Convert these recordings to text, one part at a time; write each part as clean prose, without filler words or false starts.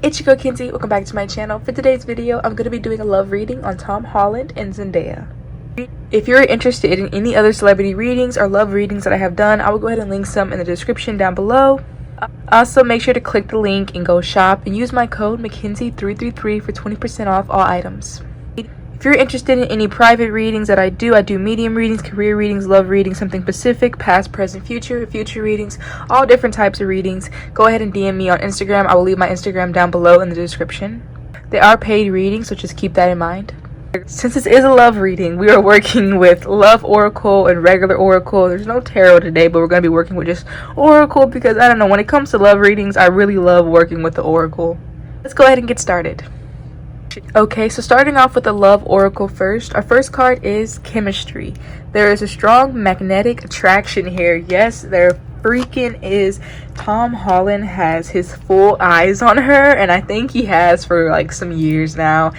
It's your girl Kinsey. Welcome back to my channel. For today's video, I'm going to be doing a love reading on Holland and Zendaya. If you're interested in any other celebrity readings or love readings that I have done, I will go ahead and link some in the description down below. Also, make sure to click the link and go shop and use my code McKinsey333 for 20% off all items. If you're interested in any private readings that I do medium readings, career readings, love readings, something specific, past, present, future readings, all different types of readings, go ahead and DM me on Instagram. I will leave my Instagram down below in the description. They are paid readings, so just keep that in mind. Since this is a love reading, we are working with Love Oracle and regular Oracle. There's no tarot today, but we're going to be working with just Oracle because, I don't know, when it comes to love readings, I really love working with the Oracle. Let's go ahead and get started. Okay, so starting off with the Love Oracle first, our first card is Chemistry. There is a strong magnetic attraction here. Yes, there freaking is. Tom Holland has his full eyes on her, and I think he has for like some years now.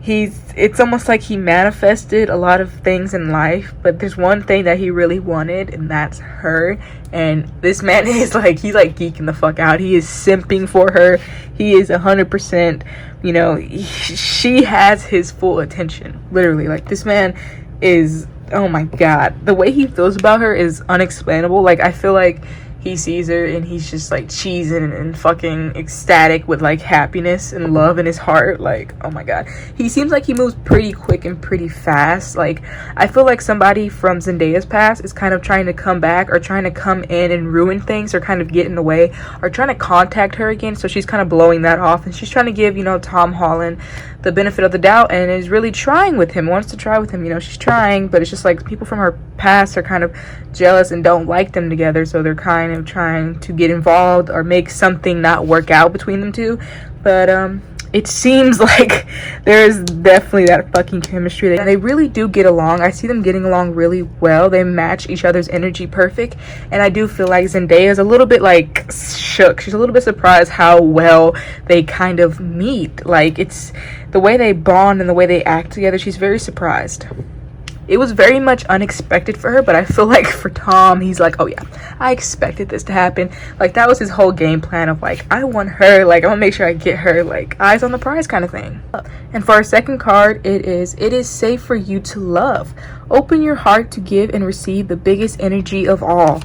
It's almost like he manifested a lot of things in life, but there's one thing that he really wanted, and that's her. And this man is like, he's like geeking the fuck out. He is simping for her. He is 100%, you know, she has his full attention, literally. Like, this man is, oh my god, the way he feels about her is unexplainable. Like, I feel like he sees her and he's just like cheesing and fucking ecstatic with like happiness and love in his heart. Like, oh my god, he seems like he moves pretty quick and pretty fast. Like, I feel like somebody from Zendaya's past is kind of trying to come back or trying to come in and ruin things or kind of get in the way or trying to contact her again, so she's kind of blowing that off and she's trying to give, you know, Tom Holland the benefit of the doubt and is really trying with him, wants to try with him. You know, she's trying, but it's just like people from her past are kind of jealous and don't like them together, so they're kind of trying to get involved or make something not work out between them two. But it seems like there's definitely that fucking chemistry. They really do get along. I see them getting along really well. They match each other's energy perfect, and I do feel like Zendaya is a little bit like shook. She's a little bit surprised how well they kind of meet. Like, it's the way they bond and the way they act together. She's very surprised. It was very much unexpected for her, but I feel like for Tom, he's like, oh yeah, I expected this to happen. Like, that was his whole game plan of like, I want her, like, I want to make sure I get her, like, eyes on the prize kind of thing. And for our second card, it is safe for you to love. Open your heart to give and receive the biggest energy of all.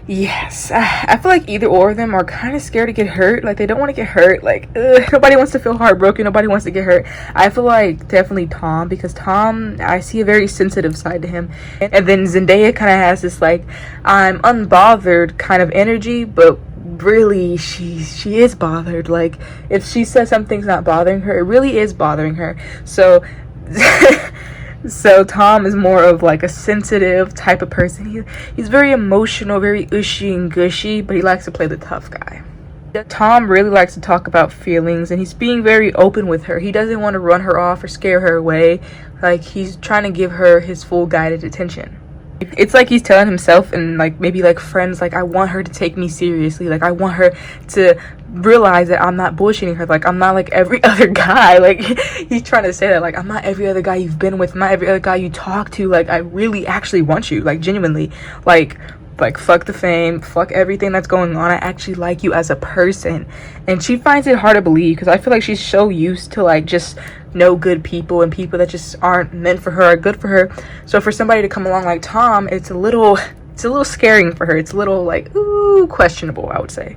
Yes, I feel like either or of them are kind of scared to get hurt. Like, they don't want to get hurt. Like, nobody wants to feel heartbroken. Nobody wants to get hurt. I feel like definitely Tom, because Tom, I see a very sensitive side to him. And then Zendaya kind of has this like, I'm unbothered kind of energy, but really she is bothered. Like, if she says something's not bothering her, it really is bothering her. So so Tom is more of like a sensitive type of person. He's very emotional, very ushy and gushy, but he likes to play the tough guy. Tom really likes to talk about feelings, and he's being very open with her. He doesn't want to run her off or scare her away. Like, he's trying to give her his full guided attention. It's like he's telling himself and like maybe like friends, like, I want her to take me seriously. Like, I want her to realize that I'm not bullshitting her. Like, I'm not like every other guy. Like, he's trying to say that, like, I'm not every other guy you've been with. I'm not every other guy you talk to. Like, I really actually want you. Like, genuinely. Like fuck the fame, fuck everything that's going on. I actually like you as a person. And she finds it hard to believe because I feel like she's so used to like just no good people and people that just aren't meant for her or good for her. So for somebody to come along like Tom, it's a little scaring for her. It's a little like, ooh, questionable, I would say.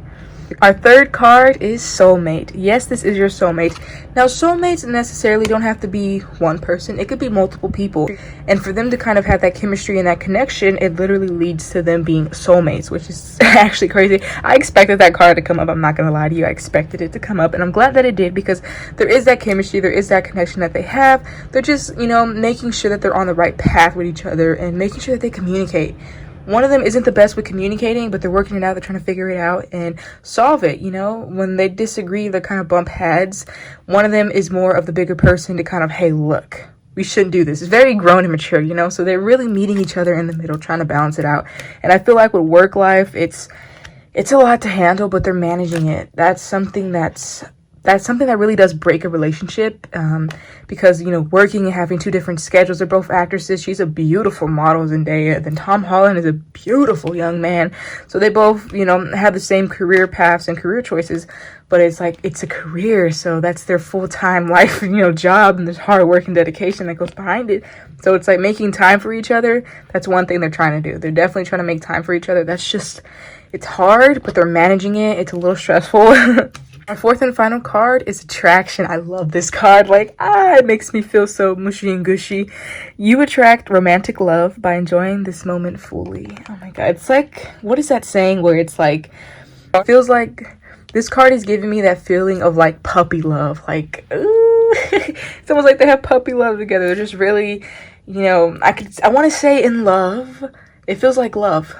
Our third card is soulmate. Yes, this is your soulmate. Now, soulmates necessarily don't have to be one person. It could be multiple people. And for them to kind of have that chemistry and that connection, it literally leads to them being soulmates, which is actually crazy. I expected that card to come up. I'm not going to lie to you. I expected it to come up. And I'm glad that it did, because there is that chemistry. There is that connection that they have. They're just, you know, making sure that they're on the right path with each other and making sure that they communicate. One of them isn't the best with communicating, but they're working it out. They're trying to figure it out and solve it, you know. When they disagree, they kind of bump heads. One of them is more of the bigger person to kind of, hey, look, we shouldn't do this. It's very grown and mature, you know. So they're really meeting each other in the middle, trying to balance it out. And I feel like with work life, it's a lot to handle, but they're managing it. That's something that's that's something that really does break a relationship, because, you know, working and having two different schedules. They're both actresses. She's a beautiful model, Zendaya. Then Tom Holland is a beautiful young man. So they both, you know, have the same career paths and career choices, but it's like, it's a career. So that's their full-time life, you know, job, and there's hard work and dedication that goes behind it. So it's like making time for each other. That's one thing they're trying to do. They're definitely trying to make time for each other. That's just, it's hard, but they're managing it. It's a little stressful. Our fourth and final card is attraction. I love this card. Like, it makes me feel so mushy and gushy. You attract romantic love by enjoying this moment fully. Oh my god. It's like, what is that saying where it's like, it feels like this card is giving me that feeling of like puppy love. Like, ooh. It's almost like they have puppy love together. They're just really, you know, I want to say in love. It feels like love.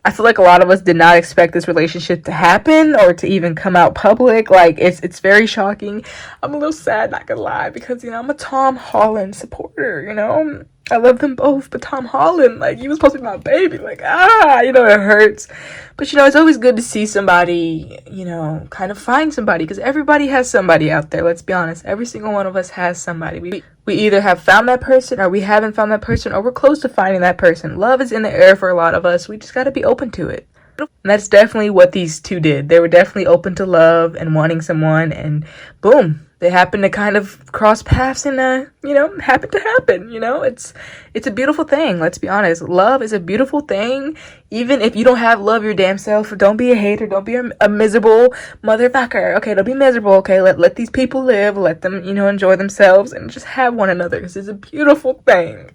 I feel like a lot of us did not expect this relationship to happen or to even come out public. Like, it's very shocking. I'm a little sad, not gonna lie, because, you know, I'm a Tom Holland supporter, you know. I love them both, but Tom Holland, like, he was supposed to be my baby. Like, you know, it hurts. But, you know, it's always good to see somebody, you know, kind of find somebody, because everybody has somebody out there. Let's be honest. Every single one of us has somebody. We either have found that person, or we haven't found that person, or we're close to finding that person. Love is in the air for a lot of us. We just got to be open to it. And that's definitely what these two did. They were definitely open to love and wanting someone, and boom, they happened to kind of cross paths, and you know, happened to happen. You know, it's a beautiful thing. Let's be honest. Love is a beautiful thing. Even if you don't have love your damn self, don't be a hater. Don't be a miserable motherfucker. Okay, don't be miserable. Okay, let these people live. Let them, you know, enjoy themselves and just have one another, because it's a beautiful thing.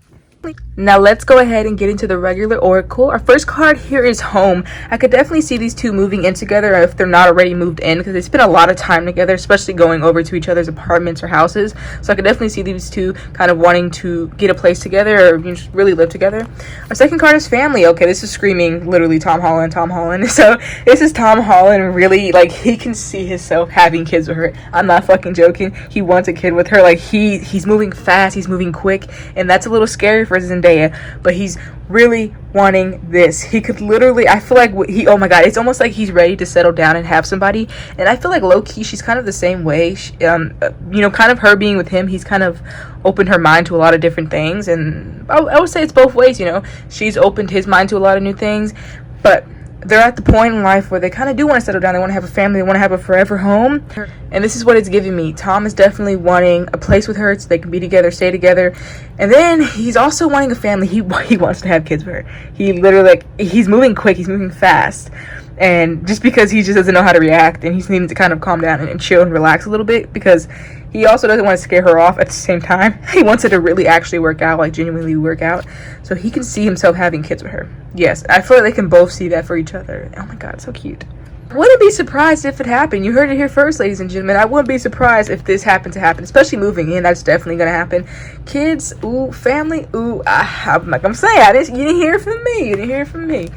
Now let's go ahead and get into the regular oracle. Our first card here is home. I could definitely see these two moving in together if they're not already moved in, because they spend a lot of time together, especially going over to each other's apartments or houses. So I could definitely see these two kind of wanting to get a place together, or, you know, just really live together. Our second card is family. Okay, this is screaming literally Tom Holland, Tom Holland. So this is Tom Holland really, like, he can see himself having kids with her. I'm not fucking joking. He wants a kid with her. Like, he's moving fast, he's moving quick, and that's a little scary for Zendaya, but he's really wanting this. He could literally, I feel like oh my god, it's almost like he's ready to settle down and have somebody. And I feel like low-key she's kind of the same way. You know, kind of her being with him, he's kind of opened her mind to a lot of different things, and I would say it's both ways. You know, she's opened his mind to a lot of new things, but they're at the point in life where they kind of do want to settle down. They want to have a family. They want to have a forever home. And this is what it's giving me. Tom is definitely wanting a place with her so they can be together, stay together. And then he's also wanting a family. He wants to have kids with her. He literally, like, he's moving quick. He's moving fast. And just because he just doesn't know how to react, and he's needing to kind of calm down and chill and relax a little bit, because he also doesn't want to scare her off at the same time. He wants it to really actually work out, like genuinely work out, so he can see himself having kids with her. Yes, I feel like they can both see that for each other. Oh my god, so cute. Wouldn't be surprised if it happened. You heard it here first, ladies and gentlemen. I wouldn't be surprised if this happened to happen, especially moving in. That's definitely gonna happen. Kids, ooh, family, ooh. Like I'm saying, you didn't hear it from me. You didn't hear it from me.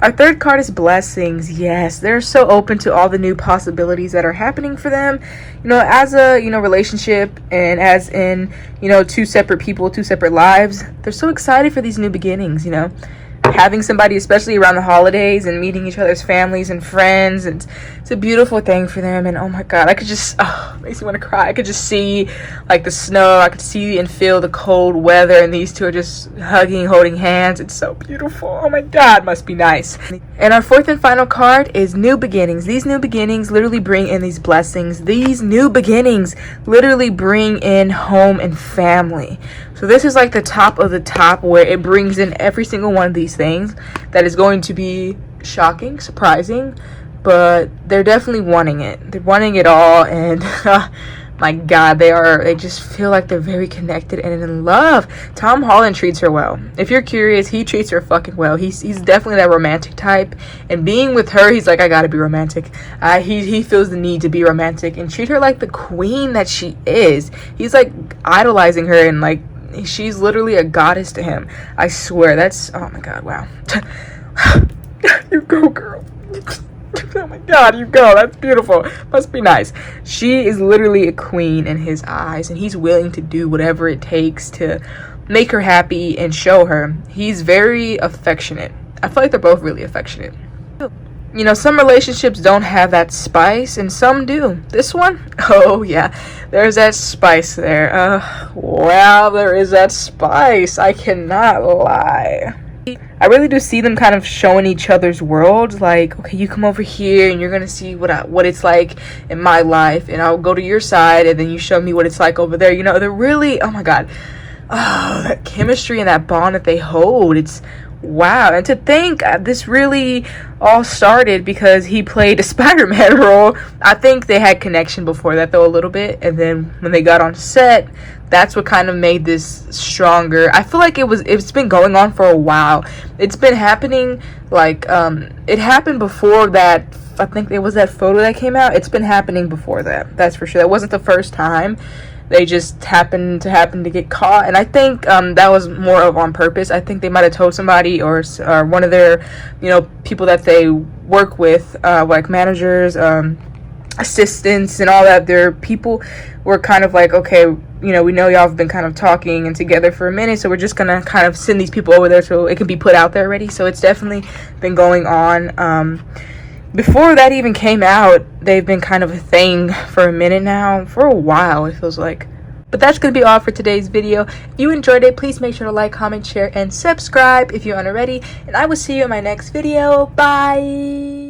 Our third card is blessings. Yes, they're so open to all the new possibilities that are happening for them. You know, as a, you know, relationship, and as in, you know, two separate people, two separate lives. They're so excited for these new beginnings, you know. Having somebody, especially around the holidays, and meeting each other's families and friends, and it's a beautiful thing for them. And oh my god, I could just, it makes me want to cry. I could just see, like, the snow. I could see and feel the cold weather, and these two are just hugging, holding hands. It's so beautiful. Oh my god, must be nice. And our fourth and final card is new beginnings. These new beginnings literally bring in these blessings. These new beginnings literally bring in home and family. So this is like the top of the top, where it brings in every single one of these things that is going to be shocking, surprising, but they're definitely wanting it. They're wanting it all, and my god, they just feel like they're very connected and in love. Tom Holland treats her well. If you're curious, he treats her fucking well. He's definitely that romantic type, and being with her, he's like, I gotta be romantic. He feels the need to be romantic and treat her like the queen that she is. He's like idolizing her, and like, she's literally a goddess to him. I swear. That's, oh my god, wow. You go, girl. Oh my god, you go. That's beautiful. Must be nice. She is literally a queen in his eyes, and he's willing to do whatever it takes to make her happy and show her. He's very affectionate. I feel like they're both really affectionate. You know, some relationships don't have that spice and some do. This one, oh yeah, there's that spice there. Wow, there is that spice. I cannot lie. I really do see them kind of showing each other's worlds. Like, okay, you come over here and you're gonna see what it's like in my life, and I'll go to your side and then you show me what it's like over there. You know, they're really, oh my god, oh, that chemistry and that bond that they hold, it's wow. And to think this really all started because he played a Spider-Man role. I think they had connection before that though, a little bit, and then when they got on set, that's what kind of made this stronger. I feel like it's been going on for a while. It's been happening, like it happened before that. I think there was that photo that came out. It's been happening before that, that's for sure. That wasn't the first time. They just happened to get caught, and I think that was more of on purpose. I think they might have told somebody or one of their, you know, people that they work with, like managers, assistants, and all that. Their people were kind of like, okay, you know, we know y'all have been kind of talking and together for a minute, so we're just gonna kind of send these people over there so it can be put out there already. So it's definitely been going on. Before that even came out, they've been kind of a thing for a minute now, for a while it feels like. But that's going to be all for today's video. If you enjoyed it, please make sure to like, comment, share, and subscribe if you aren't already. And I will see you in my next video. Bye!